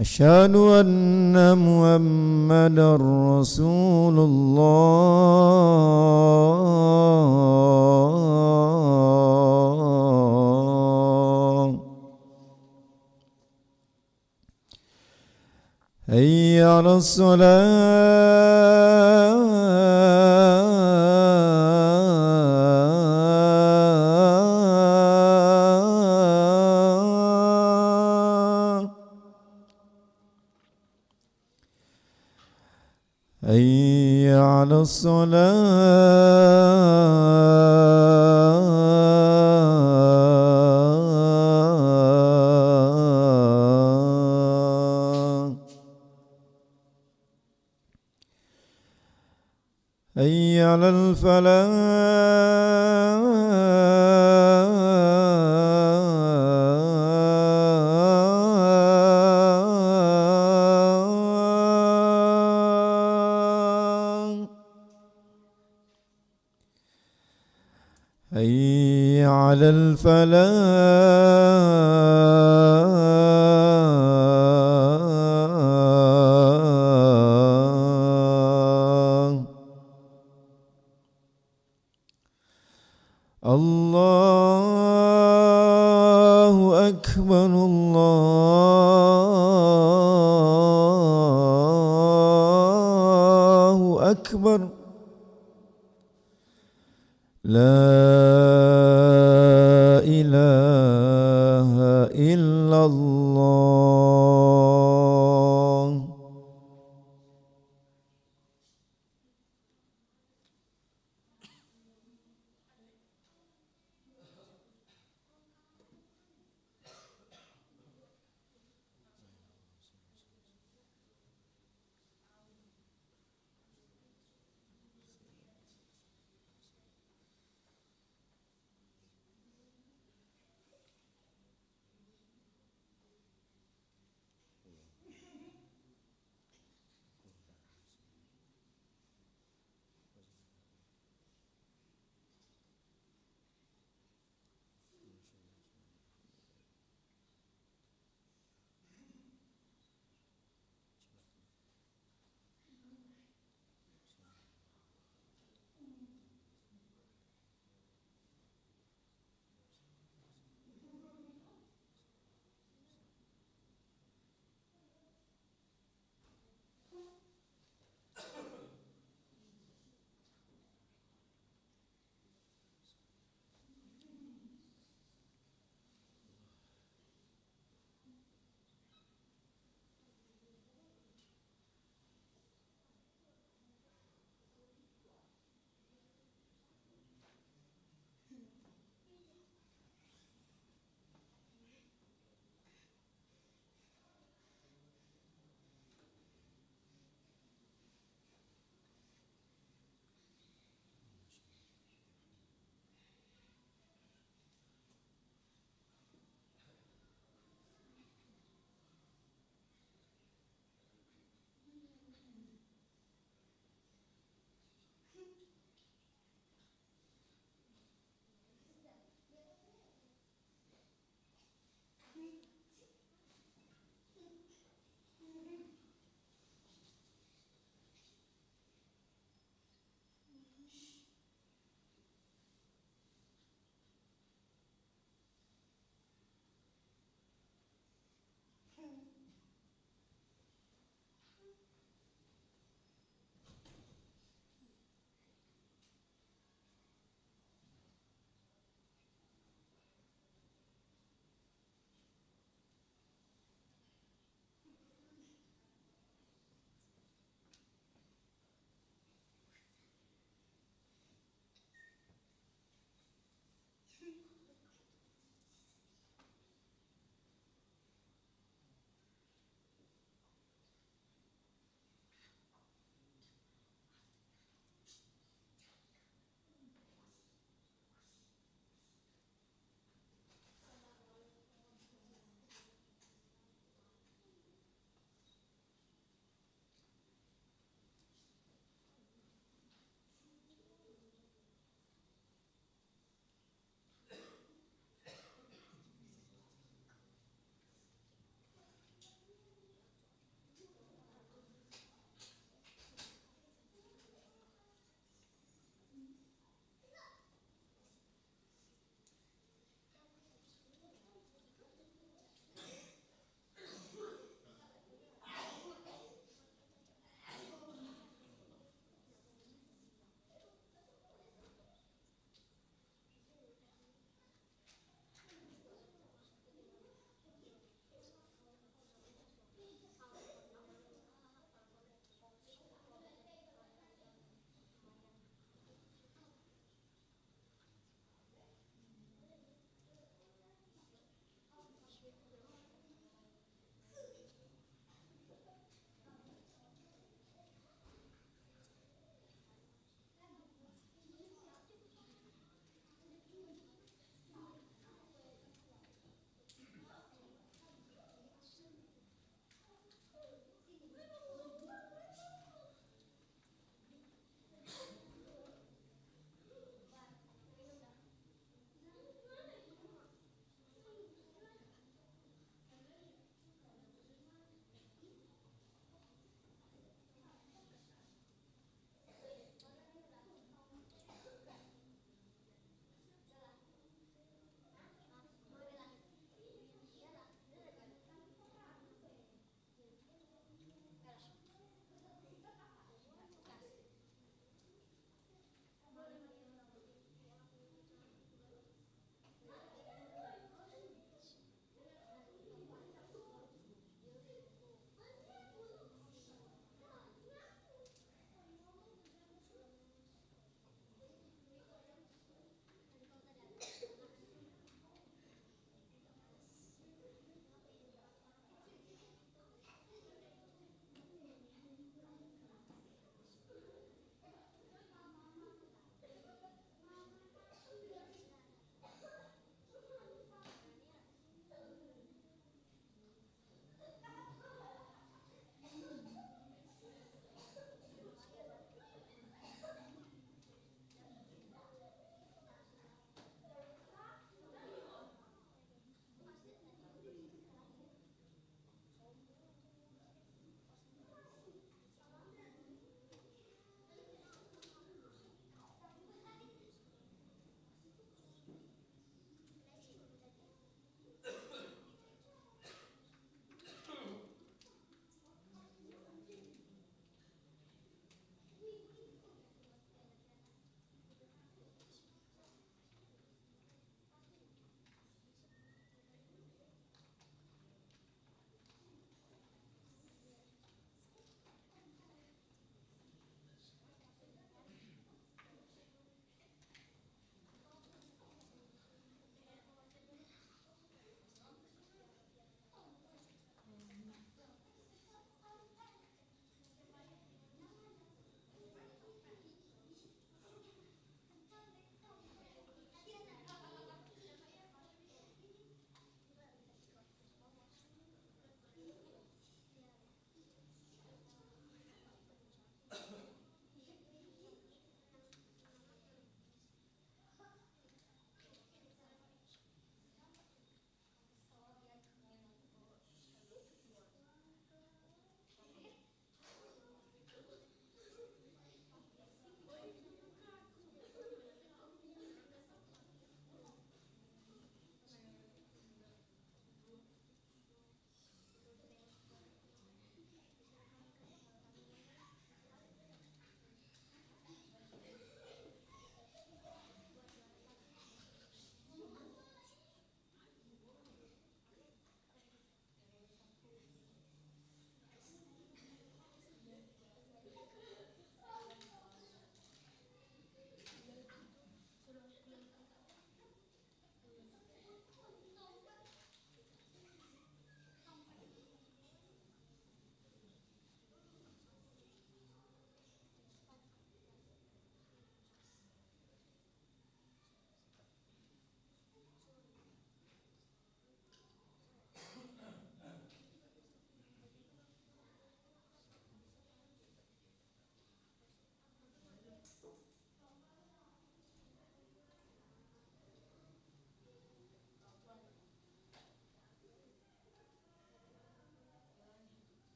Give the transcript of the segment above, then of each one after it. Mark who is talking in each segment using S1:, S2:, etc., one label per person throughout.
S1: أشهد أن محمدًا رسول الله. حي على الصلاة. حي على الصلاة. حي على الفلاح. حي على الفلاح. الله أكبر الله أكبر. لا إله إلا الله.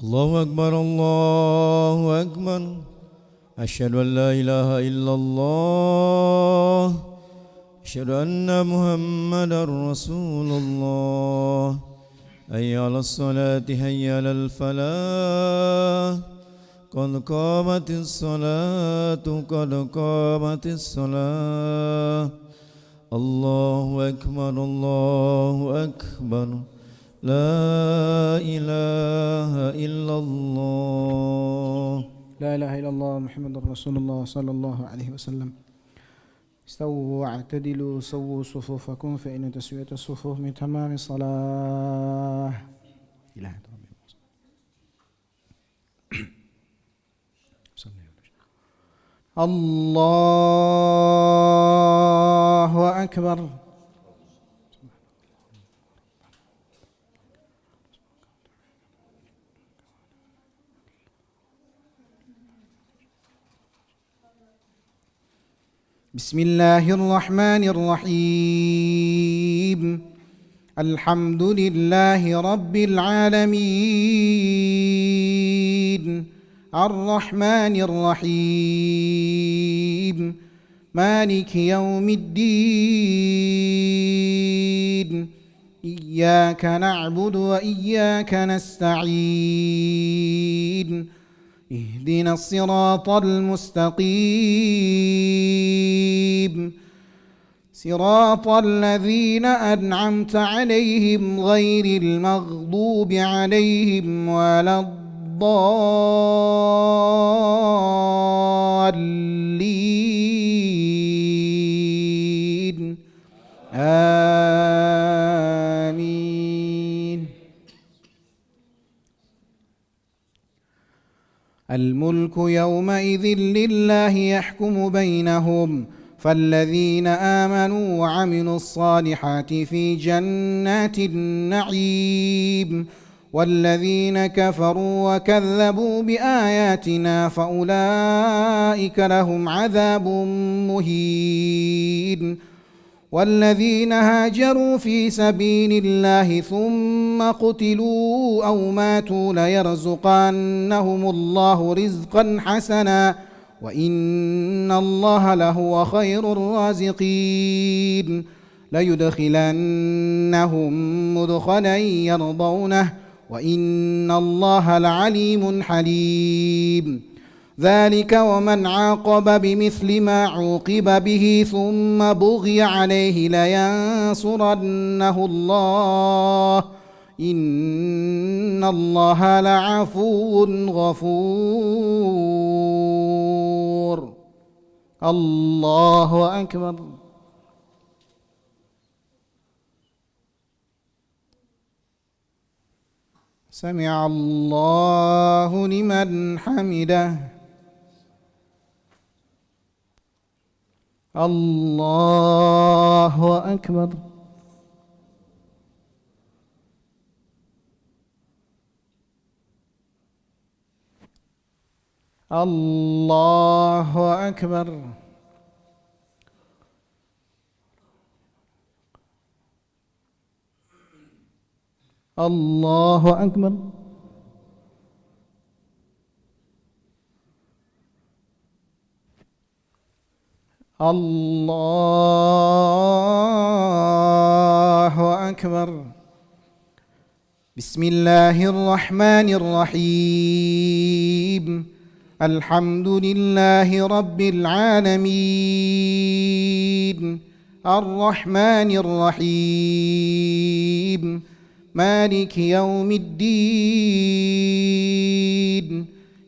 S1: الله أكبر الله أكبر أشهد أن لا إله إلا الله أشهد أن محمدا رسول الله حي على الصلاة حي على الفلاح قد قامت الصلاة قد قامت الصلاة الله أكبر الله أكبر لا إله إلا الله
S2: لا إله إلا الله محمد رسول الله صلى الله عليه وسلم. استووا واعتدلوا سووا صفوفكم فإن تسوية الصفوف من تمام الصلاة. الله أكبر. بسم الله الرحمن الرحيم. الحمد لله رب العالمين الرحمن الرحيم مالك يوم الدين إياك نعبد وإياك نستعين اهدنا الصراط المستقيم صراط الذين أنعمت عليهم غير المغضوب عليهم ولا الضالين آمين. الملك يومئذ لله يحكم بينهم فالذين آمنوا وعملوا الصالحات في جنات النعيم والذين كفروا وكذبوا بآياتنا فأولئك لهم عذاب مهين. والذين هاجروا في سبيل الله ثم قتلوا أو ماتوا ليرزقنهم الله رزقا حسنا وإن الله لهو خير الرازقين. ليدخلنهم مدخلا يرضونه وإن الله لعليم حليم. ذلك ومن عاقب بمثل ما عوقب به ثم بغي عليه لينصرنه الله إن الله لعفو غفور. الله أكبر. سمع الله لمن حمده. الله أكبر. الله أكبر. الله أكبر. الله أكبر. بسم الله الرحمن الرحيم. الحمد لله رب العالمين الرحمن الرحيم مالك يوم الدين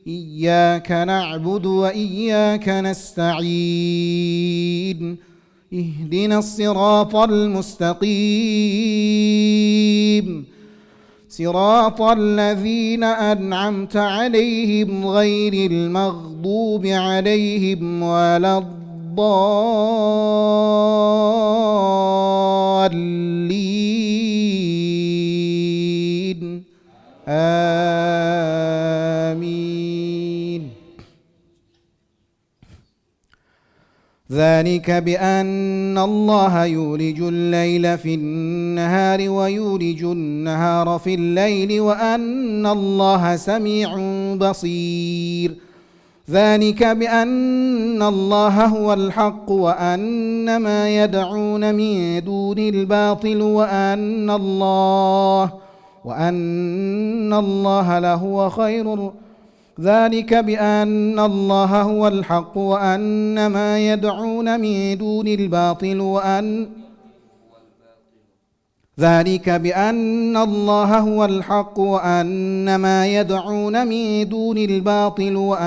S2: إياك نعبد وإياك نستعين اهدنا الصراط المستقيم صراط الذين أنعمت عليهم غير المغضوب عليهم ولا الضالين آمين. ذلك بأن الله يولج الليل في النهار النهار ويولج النهار في الليل وأن الله سميع بصير. ذلك بأن الله هو الحق وأن ما يدعون من دون الباطل وأن الله لهو خير. ذلك بأن الله هو الحق وأن ما يدعون من دون الباطل ذلك بأن الله هو الحق وأن ما يدعون من دون الباطل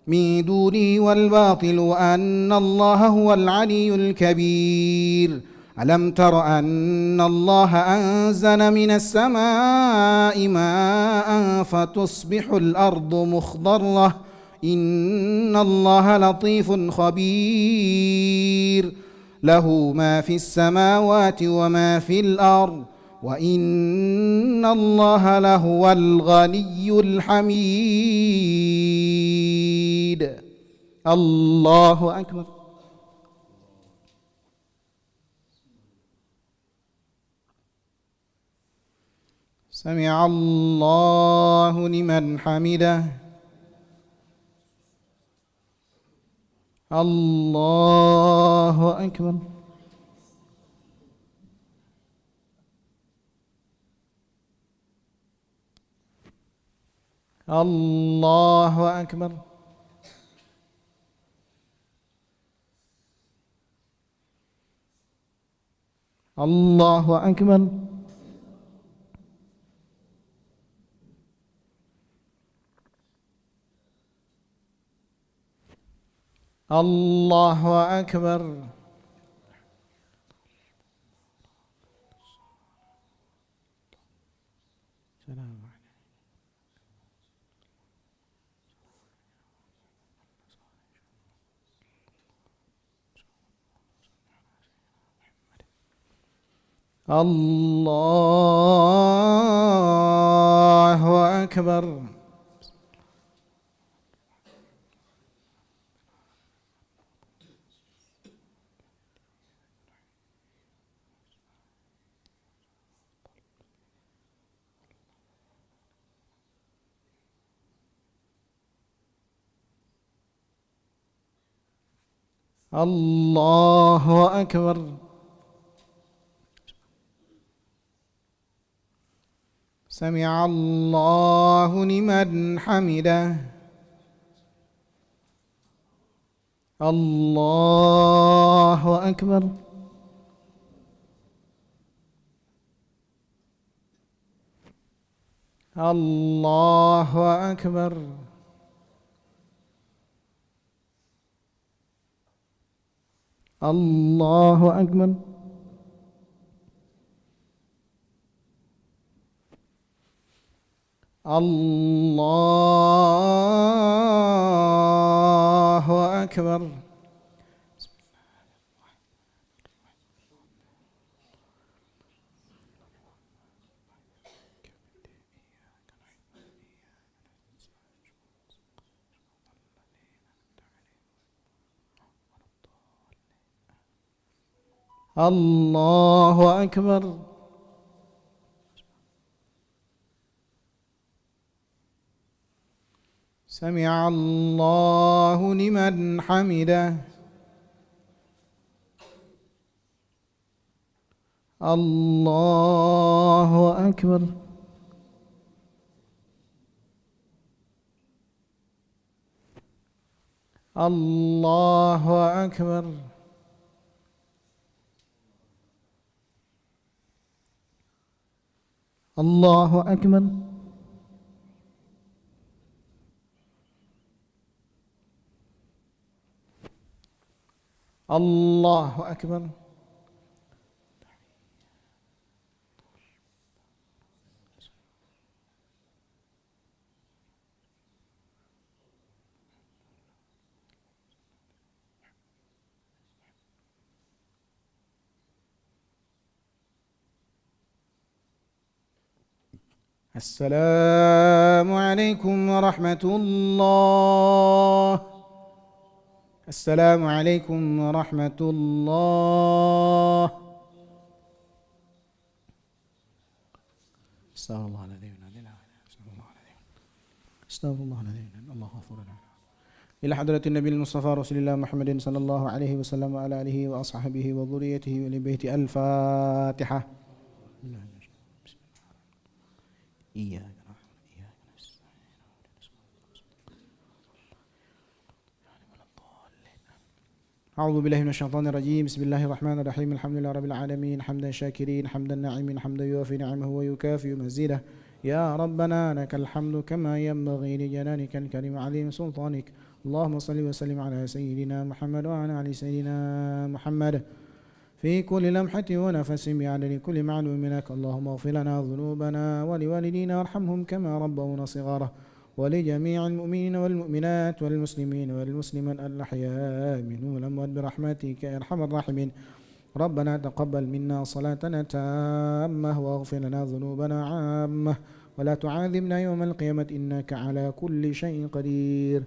S2: من دونه والباطل وأن الله هو العلي الكبير. ألم تر أن الله أنزل من السماء ماء فتصبح الأرض مخضرة إن الله لطيف خبير. له ما في السماوات وما في الأرض وإن الله لهو الغني الحميد. الله أكبر. سمع الله لمن حمده. الله أكبر. الله أكبر. الله أكبر. الله أكبر. الله أكبر. الله أكبر. سمع الله لمن حمده. الله أكبر. الله أكبر. الله أكبر. الله أكبر. الله أكبر. سمع الله لمن حمده. الله أكبر. الله أكبر. الله أكبر. الله أكبر. السلام عليكم ورحمة الله. السلام عليكم ورحمة الله. استغفر الله العظيم. استغفر الله العظيم. الله غفور لنا. إلى حضرة النبي المصطفى رسول الله محمد صلى الله عليه وسلم وعلى آله وأصحابه وذريته ولبيته. الفاتحة. إياك نعبد وإياك نستعين. أعوذ بالله من الشيطان الرجيم. بسم الله الرحمن الرحيم. الحمد لله رب العالمين حمدا شاكرين حمدا ناعمين حمدا يوافي نعمه ويكافئ مزيده. يا ربنا لك الحمد كما ينبغي لجلالك الكريم وعظيم سلطانك. اللهم صل وسلم على سيدنا محمد وعلى آل سيدنا محمد في كل لمحة ونفس بعدد كل معلوم لك. اللهم اغفر لنا ذنوبنا ولوالدينا وارحمهم كما ربونا صغارا، ولجميع المؤمنين والمؤمنات والمسلمين والمسلمات الأحياء منهم والأموات برحمتك يا أرحم الراحمين. ربنا تقبل منا صلاتنا تامة واغفر لنا ذنوبنا عامة ولا تعاذبنا يوم القيامة إنك على كل شيء قدير.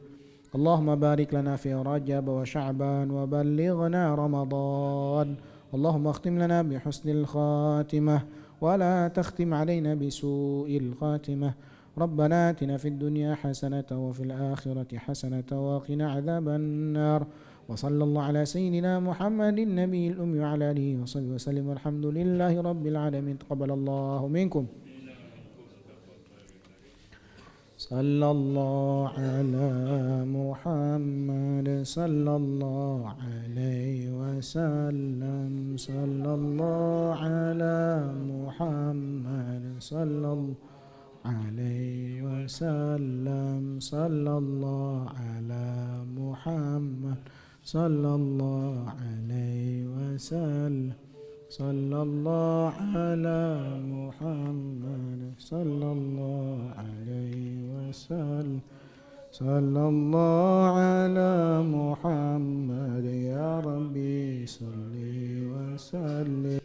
S2: اللهم بارك لنا في رجب وشعبان وبلغنا رمضان. اللهم اختم لنا بحسن الخاتمة ولا تختم علينا بسوء الخاتمة. ربنا آتنا في الدنيا حسنة وفي الآخرة حسنة وقنا عذاب النار. وصلى الله على سيدنا محمد النبي الأمي وعلى آله وصحبه وسلم والحمد لله رب العالمين. تقبل الله منكم. صلى الله على محمد صلى الله عليه وسلم. صلى الله على محمد صلى الله عليه وسلم. صلى الله على محمد صلى الله عليه وسلم. صلى الله على محمد صلى الله عليه وسلم. صلى الله على محمد يا ربي صل وسلم.